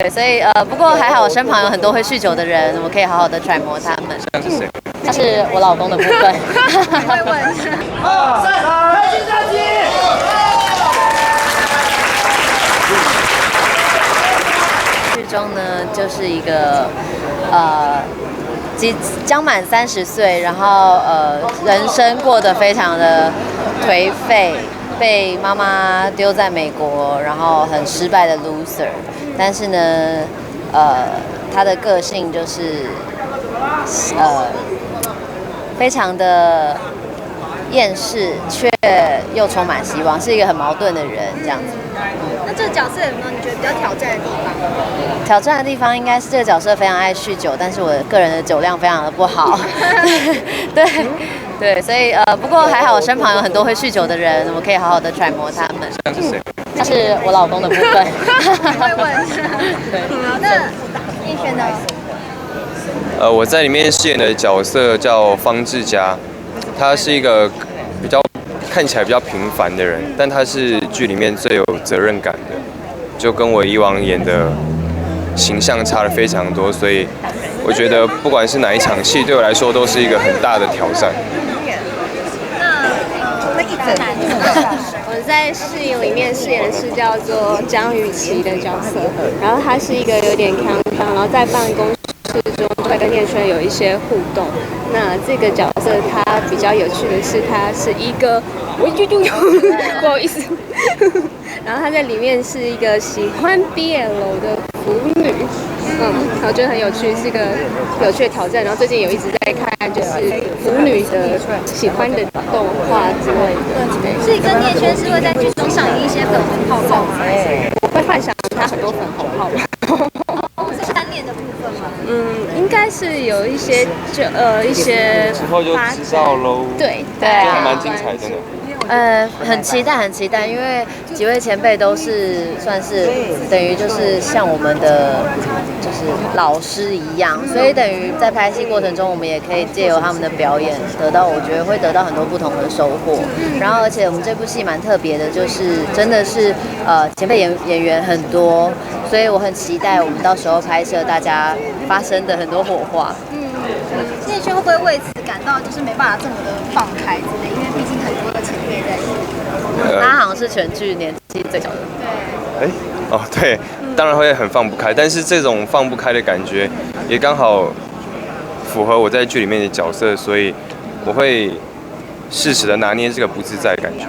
对，所以不过还好，我身旁有很多会酗酒的人，我可以好好的揣摩他们。像是谁？他是我老公的部分。会问。开心战机！剧中呢，就是一个将满30岁，然后人生过得非常的颓废，被妈妈丢在美国，然后很失败的 loser。但是呢，他的个性就是非常的厌世，却又充满希望，是一个很矛盾的人，这样子。那这个角色有没有你觉得比较挑战的地方？挑战的地方应该是这个角色非常爱酗酒，但是我个人的酒量非常的不好。对，所以不过还好，我身旁有很多会酗酒的人，我可以好好的揣摩他们。像是谁？他是我老公的部分。会问。好，那叶璇呢？我在里面饰演的角色叫方志佳，他是一个看起来比较平凡的人，但他是剧里面最有责任感的，就跟我以往演的形象差得非常多，所以我觉得不管是哪一场戏，对我来说都是一个很大的挑战。我在试影里面饰演的是叫做张雨绮的角色，然后她是一个有点康，然后在办公室中会跟叶璇有一些互动。那这个角色她比较有趣的是，她是一个不好意思，然后她在里面是一个喜欢 BL 的腐女。我觉得很有趣，是一个有趣的挑战。然后最近有一直在看，就是腐女的喜欢的动画之类的。所以跟叶璇是会在剧中上演一些粉红泡泡吗？我会幻想它很多粉红泡泡。是单恋的部分吗？应该是有一些一些。之后就知道喽。对，就还蛮精彩，真的。很期待，因为几位前辈都是算是等于就是像我们的就是老师一样，所以等于在拍戏过程中，我们也可以借由他们的表演我觉得会得到很多不同的收获。然后而且我们这部戏蛮特别的，就是真的是前辈演员很多，所以我很期待我们到时候拍摄大家发生的很多火花。叶璇会不会为此感到就是没办法这么的放开之类？因为毕竟很多的前辈在里面。他好像是全剧年纪最小的。对。对，当然会很放不开，但是这种放不开的感觉也刚好符合我在剧里面的角色，所以我会适时的拿捏这个不自在的感觉。